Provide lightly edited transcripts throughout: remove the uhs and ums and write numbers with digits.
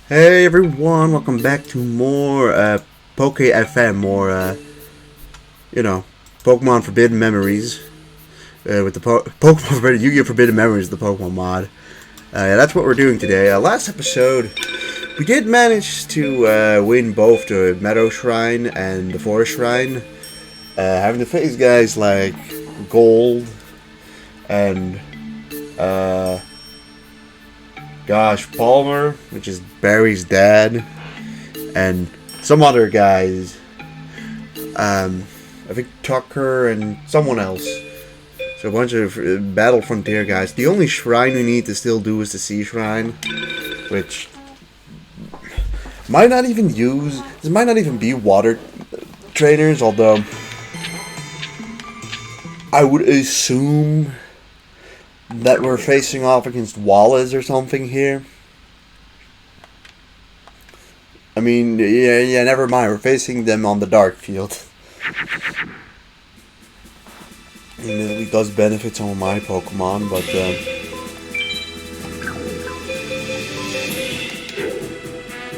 Hey everyone, welcome back to more Poke FM, more Pokemon Forbidden Memories with the Pokemon Forbidden Yu-Gi-Oh! Forbidden Memories, the Pokemon mod. Yeah, that's what we're doing today. Last episode, we did manage to win both the Meadow Shrine and the Forest Shrine, having to face guys like Gold and Palmer, which is Barry's dad, and some other guys. I think Tucker and someone else. So a bunch of Battle Frontier guys. The only shrine we need to still do is the Sea Shrine, which might not even use. This might not even be water trainers, although I would assume that we're facing off against Wallace or something here. I mean, yeah, never mind. We're facing them on the dark field. And it really does benefit some of my Pokemon, but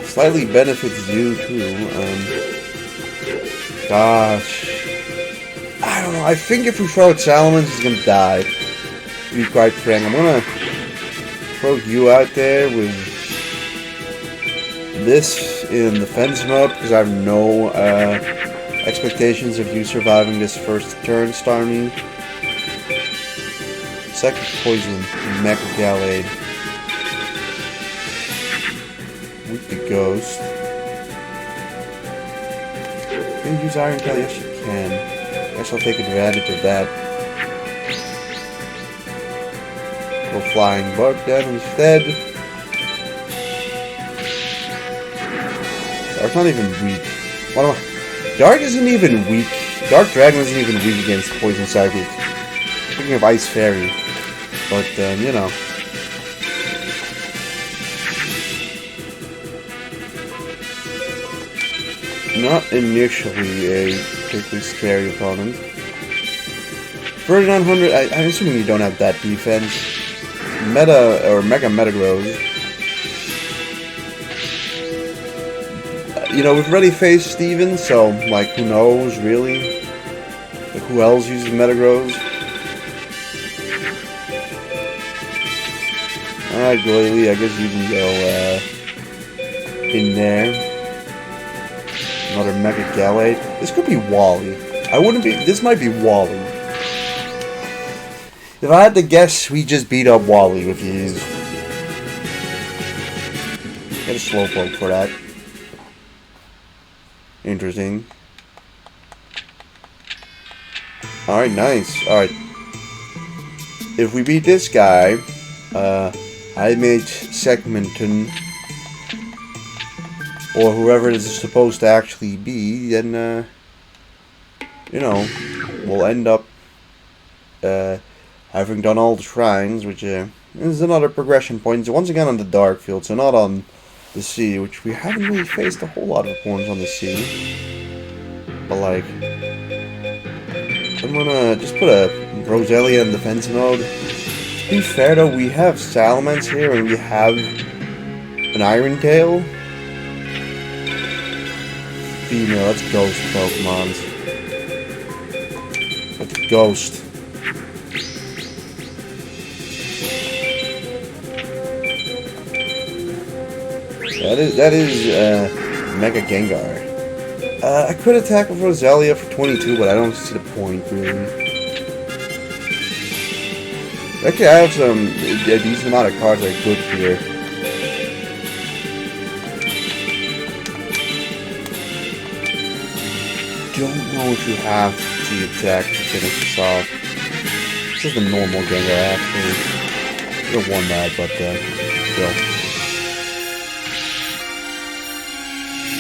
slightly benefits you too. Gosh, I don't know. I think if we throw out Salamence, he's gonna die. To be quite frank, I'm gonna throw you out there with this in defense mode because I have no expectations of you surviving this first turn, Starmie. Second poison, Mega Gallade. With the Ghost. Can you use Iron Tail? Yes, you can. Guess I'll take advantage of that. Go Flying Bug then instead. Dark's not even weak. What am I? Dark isn't even weak. Dark Dragon isn't even weak against Poison Psychic. Speaking of Ice Fairy. But, you know. Not initially a particularly scary opponent. 3900, I'm assuming you don't have that defense. Mega Metagross. You know, we've already faced Steven, so, like, who knows, really? Like, who else uses Metagross? Alright, Glalie, I guess you can go, in there. Another Mega Gallade. This could be Wally. This might be Wally. If I had to guess, we just beat up Wally with these. Get a Slowpoke for that. Interesting. Alright, nice. Alright. If we beat this guy, I made Segmenton, or whoever this is supposed to actually be, then, you know, we'll end up, having done all the shrines, which is another progression point. So once again on the dark field, so not on the sea, which we haven't really faced a whole lot of opponents on the sea. But like, I'm gonna just put a Roselia in defense mode. To be fair though, we have Salamence here and we have an Iron Tail. Female, let's Ghost Pokemons. Let's Ghost. That is Mega Gengar. I could attack with Roselia for 22, but I don't see the point, really. Actually, I have a decent amount of cards that are good here. Don't know if you have to attack to finish this off. This is the normal Gengar, actually. Could have won that, but still.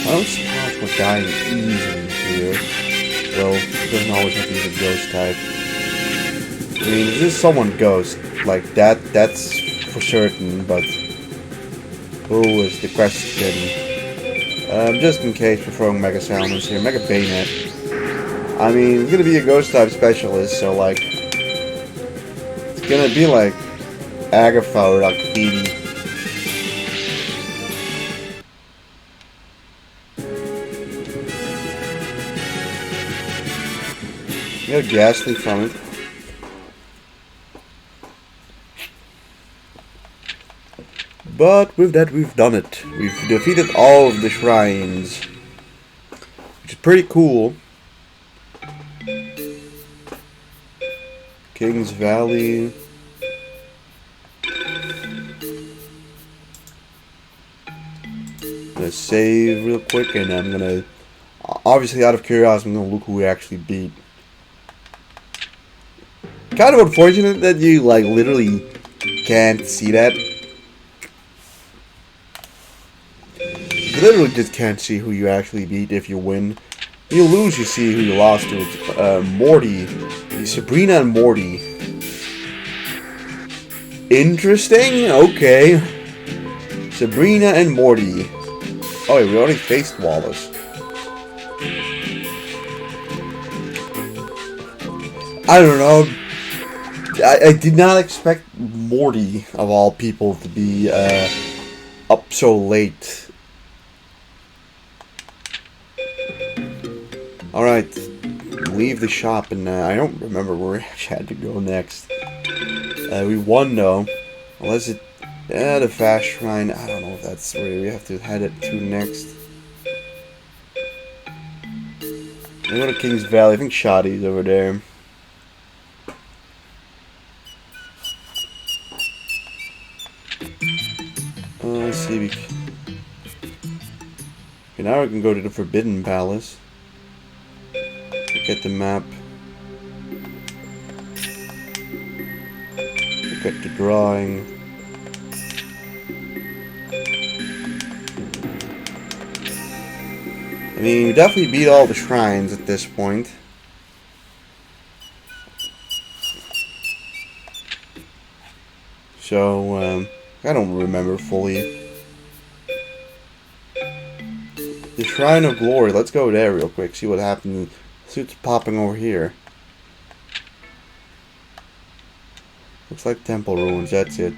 I don't suppose we're dying easily here, though it doesn't always have to be the Ghost type. I mean, if this is someone Ghost, like that's for certain, but who is the question? Just in case we're throwing Mega Salamence here, Mega Bayonet. I mean, it's gonna be a Ghost type specialist, so like, it's gonna be like Agatha or like Phoebe. get a ghastly from it. But with that, we've done it. We've defeated all of the shrines, which is pretty cool. King's Valley. I'm gonna save real quick, and I'm gonna, obviously out of curiosity, I'm gonna look who we actually beat. Kind of unfortunate that you like literally can't see that. You literally just can't see who you actually beat if you win. You lose, you see who you lost to. It's Morty. Sabrina and Morty. Interesting? Okay. Sabrina and Morty. Oh, wait, we already faced Wallace. I don't know. I did not expect Morty, of all people, to be up so late. Alright, leave the shop, and I don't remember where we actually had to go next. We won, though. Unless it... the fast shrine. I don't know if that's where we have to head it to next. We go to King's Valley. I think Shoddy's over there. Let's see. Okay, now we can go to the Forbidden Palace. Look at the map. Look at the drawing. I mean, we definitely beat all the shrines at this point. So, I don't remember fully. The Shrine of Glory. Let's go there real quick. See what happens. See what's popping over here. Looks like temple ruins. That's it.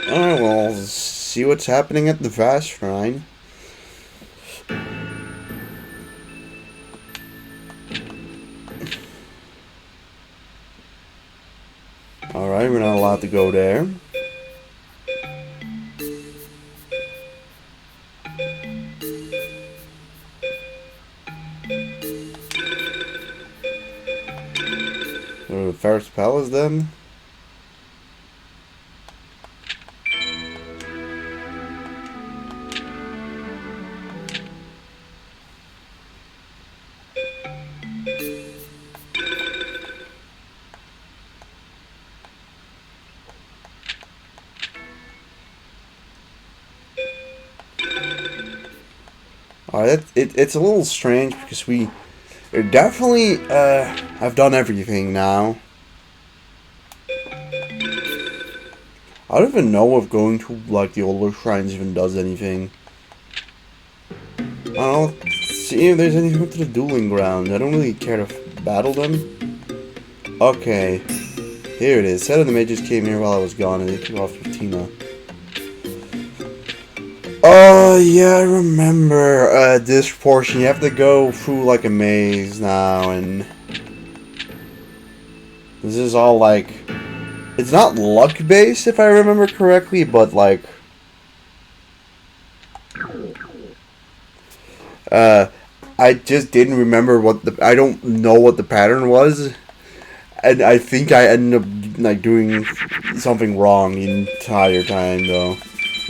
Alright, well, see what's happening at the Vast Shrine. Alright, we're not allowed to go there. The Ferris Palace then? Alright, it's a little strange because we definitely have done everything now. I don't even know if going to like the older shrines even does anything. I don't know. See if there's anything to the dueling ground. I don't really care to battle them. Okay, here it is. Set of the mages came here while I was gone, and they took off with Tina. Oh, yeah, I remember this portion. You have to go through like a maze now, and this is all like, it's not luck based if I remember correctly, but like, I just didn't remember I don't know what the pattern was, and I think I ended up like doing something wrong the entire time though.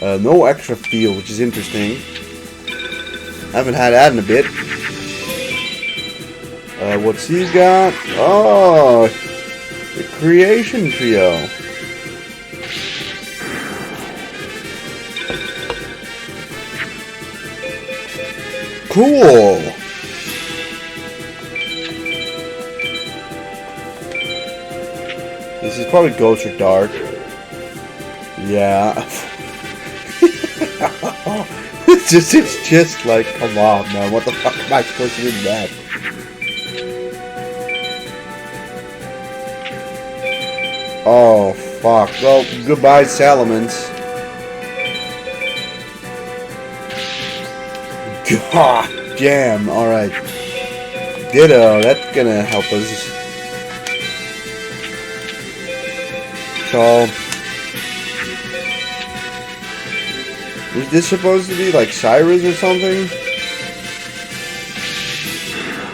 No extra field, which is interesting. Haven't had that in a bit. What's he got? Oh, the Creation Trio. Cool. This is probably Ghost or Dark. Yeah. it's just like, come on, man. What the fuck am I supposed to do with that? Oh, fuck. Well, goodbye, Salamence. God damn, alright. Ditto, that's gonna help us. So, was this supposed to be like Cyrus or something?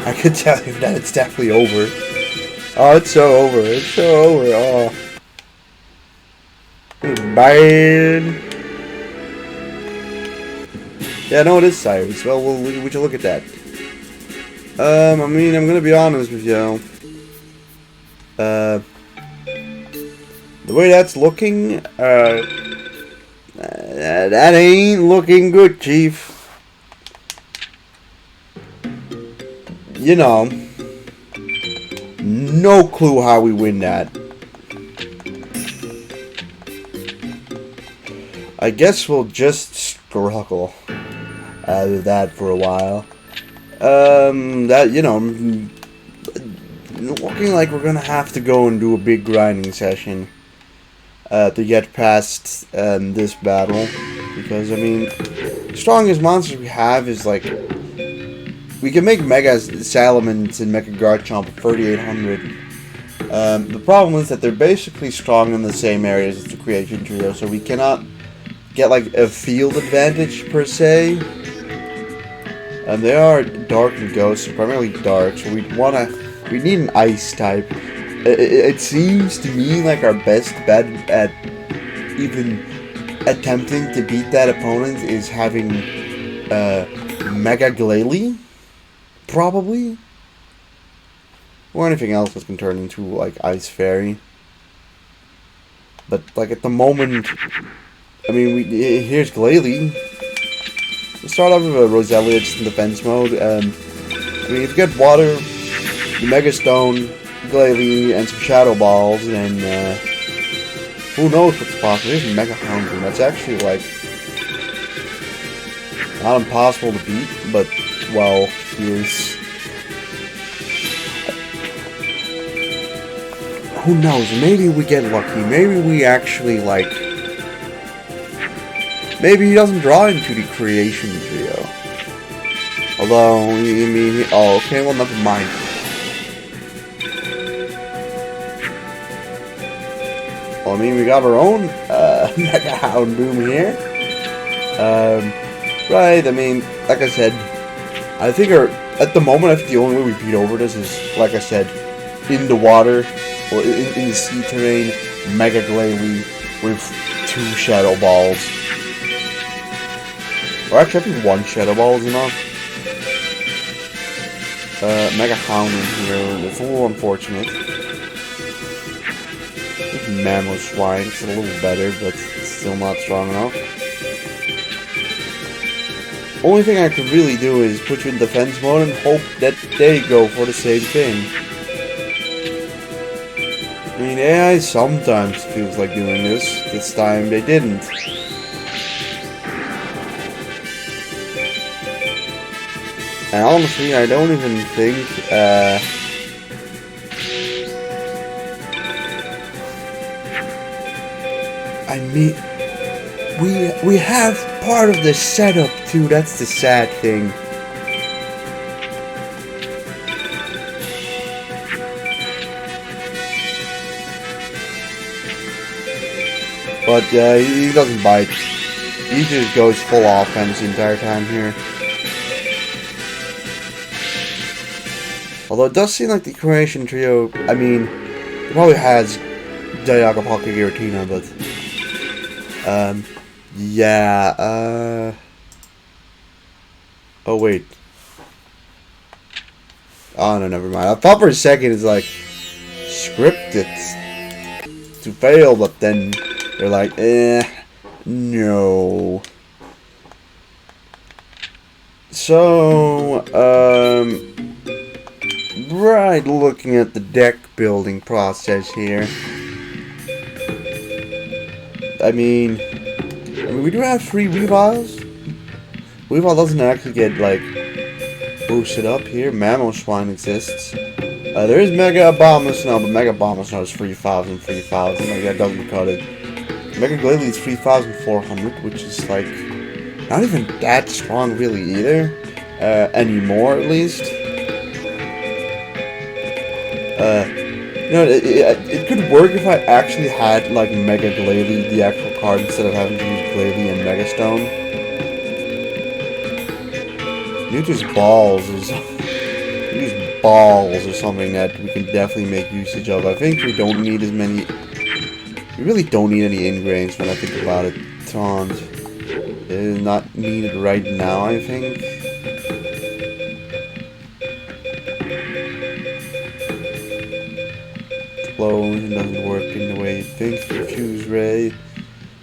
I could tell you that it's definitely over. Oh, it's so over. It's so over. Oh. It's bad. Yeah, no, it is Cyrus. Well, we should look at that. I mean, I'm gonna be honest with you. The way that's looking, that ain't looking good, Chief. You know, no clue how we win that. I guess we'll just struggle with that for a while. That, you know, looking like we're gonna have to go and do a big grinding session to get past this battle. Because, I mean, the strongest monsters we have is like, we can make Mega Salamence and Mega Garchomp at 3,800. The problem is that they're basically strong in the same areas as the Creation Trio, so we cannot get like a field advantage per se. And they are dark and ghost, primarily dark, so we need an ice type. It seems to me like our best bet at even attempting to beat that opponent is having Mega Glalie, probably, or anything else that can turn into like Ice Fairy. But like at the moment, I mean, here's Glalie. We'll start off with a Roselia just in defense mode. I mean, if you get water, the Mega Stone, Glalie, and some Shadow Balls, then who knows what's possible. Here's Mega Houndoom. That's actually like not impossible to beat, but well, here's. Who knows? Maybe we get lucky. Maybe we actually like. Maybe he doesn't draw into the Creation Trio. Although, I mean, oh, okay, well, never mind. Well, I mean, we got our own Mega Houndoom here. Right, I mean, like I said, I think at the moment, I think the only way we beat over this is, like I said, in the water, or in the sea terrain, Mega Glalie with 2 Shadow Balls. Or actually, I think 1 Shadow Ball is enough. Mega Houndoom here, it's a little unfortunate. Mamoswine, it's a little better, but it's still not strong enough. Only thing I could really do is put you in defense mode and hope that they go for the same thing. I mean, AI sometimes feels like doing this. This time they didn't. And honestly, I don't even think, I mean, we have part of the setup too, that's the sad thing. But, he doesn't bite. He just goes full offense the entire time here. Although it does seem like the Creation Trio, I mean, it probably has Dialga, Pocket Giratina, but, yeah, oh wait. Oh no, never mind. I thought for a second it's like, scripted to fail, but then they're like, no. So, right, looking at the deck building process here. I mean, we do have 3 Weaviles. Weavile doesn't actually get, like, boosted up here. Mamoswine exists. There is Mega Abomasnow, but Mega Abomasnow is 3,000. Like, that doesn't cut it. Mega Glalie is 3,400, which is, like, not even that strong, really, either. anymore at least. You know, it could work if I actually had like Mega Glalie, the actual card, instead of having to use Glalie and Mega Stone. Use balls or something that we can definitely make usage of. I think we don't need as many. We really don't need any ingrains when I think about it. Taunt is not needed right now, I think. Explosion doesn't work in the way you think. Fuse Ray.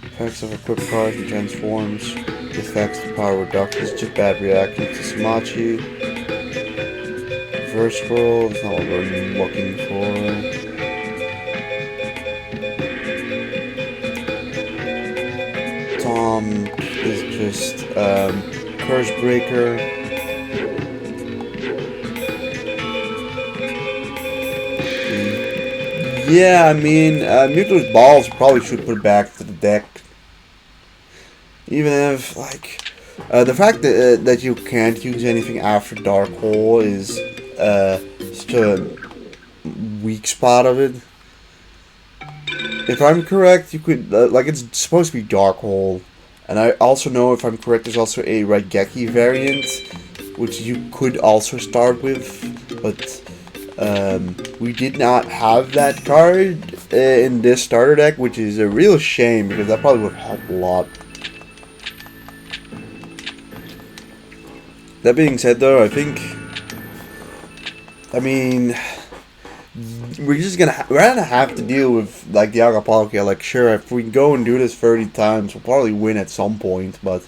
Effects of equipped cards and transforms. Effects of power reduction is just bad reaction to Smachi. Reverse scroll is not what we're looking for. Tom is just Curse Breaker. Yeah, I mean, Mewtwo's Balls probably should put back to the deck. Even if, like, the fact that you can't use anything after Dark Hole is such a weak spot of it. If I'm correct, you could, like, it's supposed to be Dark Hole. And I also know, if I'm correct, there's also a Raigeki variant, which you could also start with, but we did not have that card in this starter deck, which is a real shame, because that probably would help a lot. That being said, though, I mean, we're gonna have to deal with, like, the Agapalkia. Like, sure, if we go and do this 30 times, we'll probably win at some point, but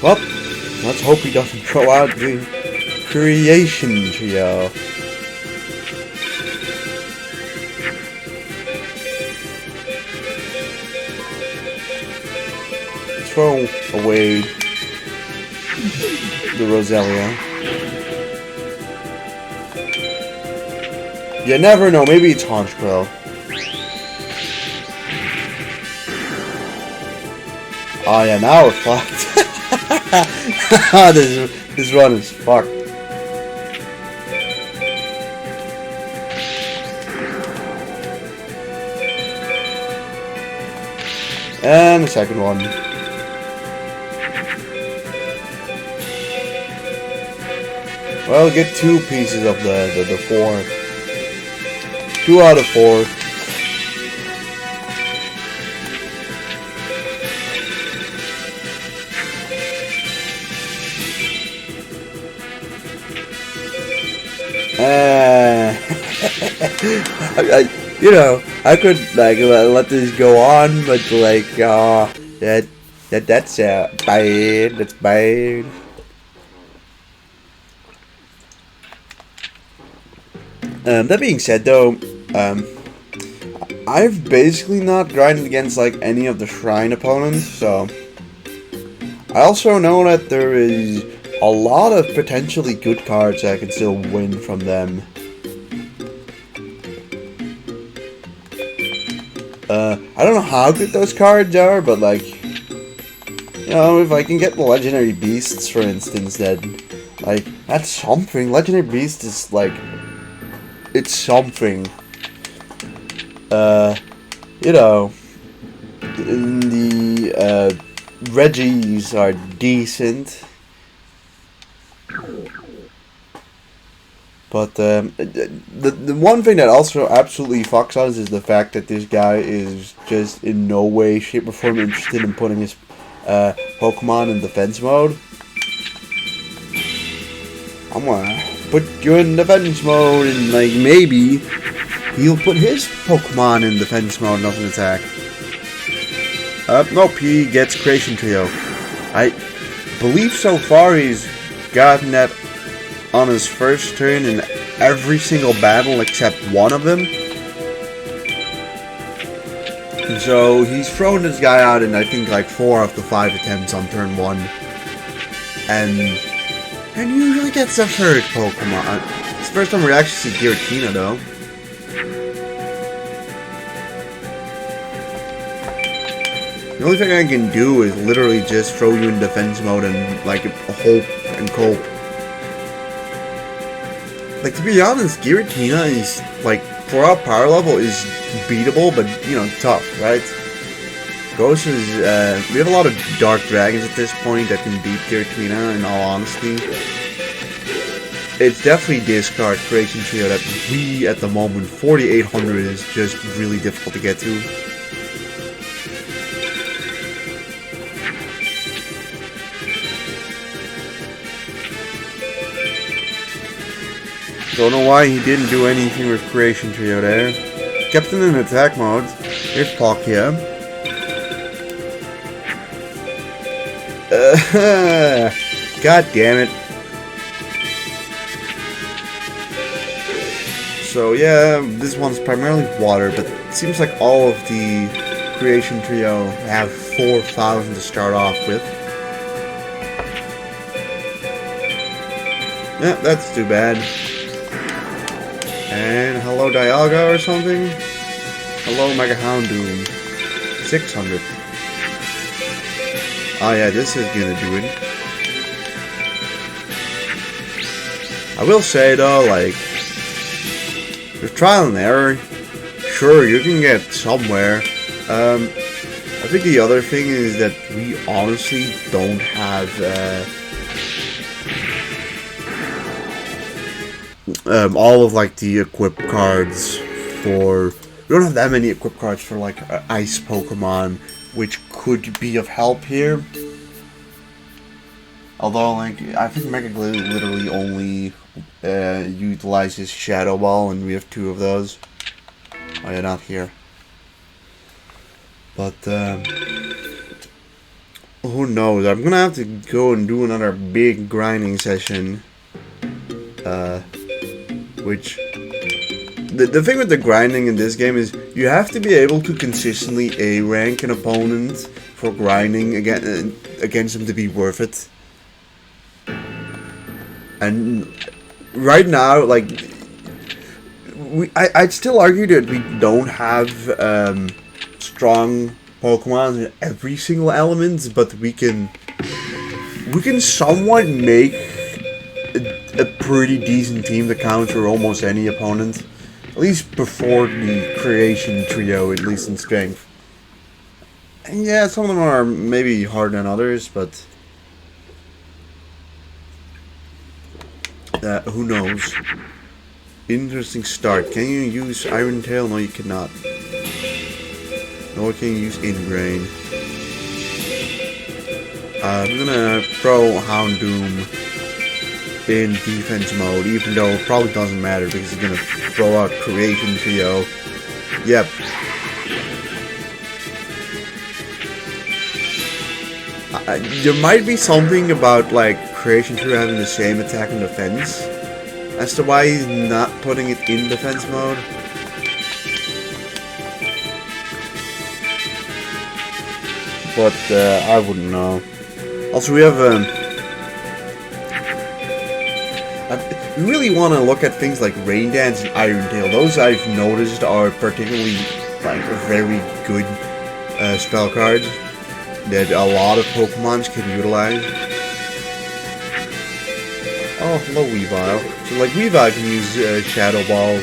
well, let's hope he doesn't throw out the Creation Trio. Throw away the Roselia. You never know, maybe it's Honchkrow. Oh yeah, now we're fucked. this run is fucked. And the second one. Well, get 2 pieces of the 4. 2 out of 4. You know, I could like let this go on, but like, that's bad. That's bad. That being said, though, I've basically not grinded against like any of the Shrine opponents, so I also know that there is a lot of potentially good cards that I can still win from them. I don't know how good those cards are, but like, you know, if I can get the Legendary Beasts, for instance, then like, that's something. Legendary Beast is like, it's something. You know, the Reggies are decent. But the one thing that also absolutely fucks us is the fact that this guy is just in no way, shape, or form interested in putting his Pokemon in defense mode. I'm gonna put you in defense mode, and like maybe he'll put his Pokemon in defense mode, nothing attack. Nope, he gets Creation Trio. I believe so far he's gotten that on his first turn in every single battle except one of them. And so he's thrown this guy out in I think like 4 of the 5 attempts on turn 1. And usually gets a third Pokemon. It's the first time we actually see Giratina though. The only thing I can do is literally just throw you in defense mode and like hope and cope. Like, to be honest, Giratina is like, for our power level, is beatable, but you know, tough, right? Ghost is we have a lot of dark dragons at this point that can beat Giratina, in all honesty. It's definitely discard Creation Trio that we, at the moment, 4800 is just really difficult to get to. Don't know why he didn't do anything with Creation Trio there. Kept it in attack mode. Here's Palkia. God damn it. So yeah, this one's primarily water, but it seems like all of the Creation Trio have 4,000 to start off with. Yeah, that's too bad. And hello Dialga or something? Hello Mega Houndoom. 600. Oh yeah, this is gonna do it. I will say though, like, with trial and error, sure, you can get somewhere. I think the other thing is that we honestly don't have all of like the equip cards for. We don't have that many equip cards for like ice Pokemon, which could be of help here. Although, like, I think Mega Glade literally only utilizes Shadow Ball, and we have 2 of those. Oh yeah, not here. But, who knows? I'm gonna have to go and do another big grinding session. Which... The thing with the grinding in this game is you have to be able to consistently A-rank an opponent for grinding against them to be worth it. And right now, like, I'd still argue that we don't have strong Pokemon in every single element, but we can somewhat make a pretty decent team to counter almost any opponent. At least before the Creation Trio, at least in strength. And yeah, some of them are maybe harder than others, but who knows? Interesting start. Can you use Iron Tail? No, you cannot. Nor can you use Ingrain. I'm gonna throw Houndoom in defense mode, even though it probably doesn't matter because he's gonna throw out Creation Trio. Yep. There might be something about like Creation Trio having the same attack and defense as to why he's not putting it in defense mode. But I wouldn't know. Also, we have we really want to look at things like Rain Dance and Iron Tail. Those I've noticed are particularly like very good spell cards that a lot of Pokemons can utilize. Oh, hello Weavile. So like Weavile can use Shadow Ball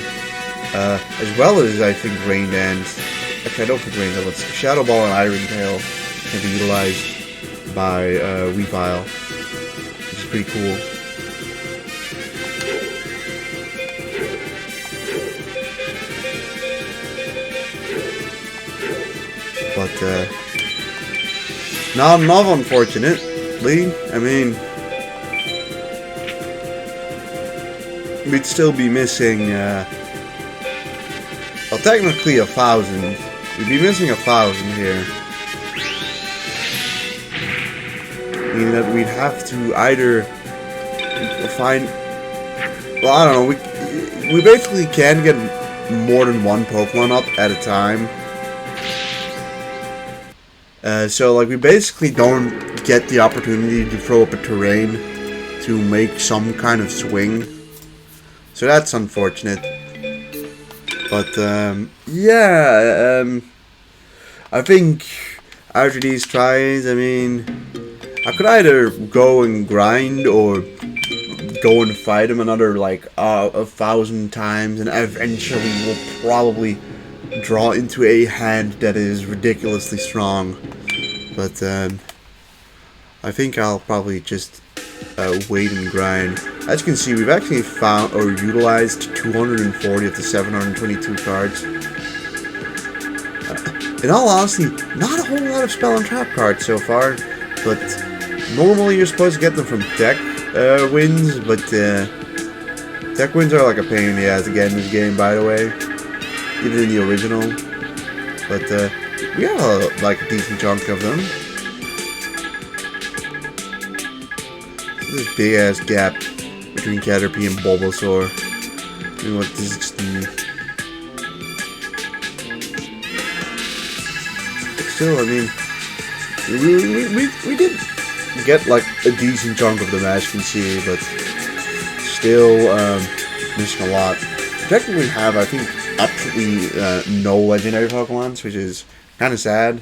as well as I think Rain Dance. Actually, I don't think Rain Dance, but Shadow Ball and Iron Tail can be utilized by Weavile, which is pretty cool. But, not unfortunately. I mean, we'd still be missing, well, technically 1,000. We'd be missing 1,000 here. Meaning that we'd have to either find, well, I don't know, we basically can get more than one Pokemon up at a time. So, like, we basically don't get the opportunity to throw up a terrain to make some kind of swing. So that's unfortunate. But, yeah, I think after these tries, I mean, I could either go and grind or go and fight him another like 1,000 times, and eventually we'll probably draw into a hand that is ridiculously strong. But I think I'll probably just wait and grind. As you can see, we've actually found or utilized 240 of the 722 cards. In all honesty, not a whole lot of spell and trap cards so far, but normally you're supposed to get them from deck wins, but deck wins are like a pain in the ass to get in this game, by the way, even in the original. But we have like a decent chunk of them. This big ass gap between Caterpie and Bulbasaur. You know what this is? But still, I mean, we did get like a decent chunk of the match, you can see, but still missing a lot. We technically have, I think, absolutely no legendary Pokemons, which is kind of sad.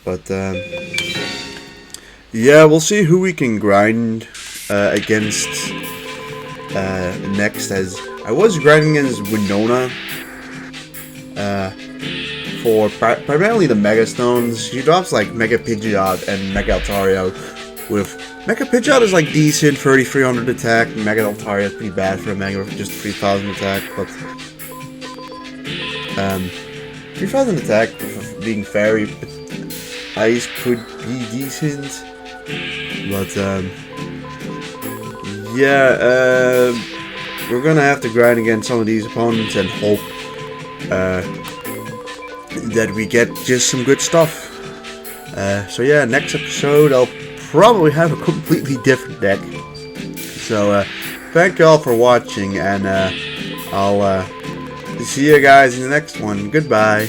But yeah, we'll see who we can grind against next. As I was grinding against Winona for primarily the Mega Stones. She drops like Mega Pidgeot and Mega Altaria. With Mega Pidgeot is like decent, 3,300 attack. Mega Altaria is pretty bad for a Mega, just 3,000 attack. But 3,000 attack being Fairy Ice could be decent. But yeah, we're gonna have to grind against some of these opponents and hope that we get just some good stuff. So yeah, next episode I'll probably have a completely different deck. So thank you all for watching, and I'll see you guys in the next one. Goodbye.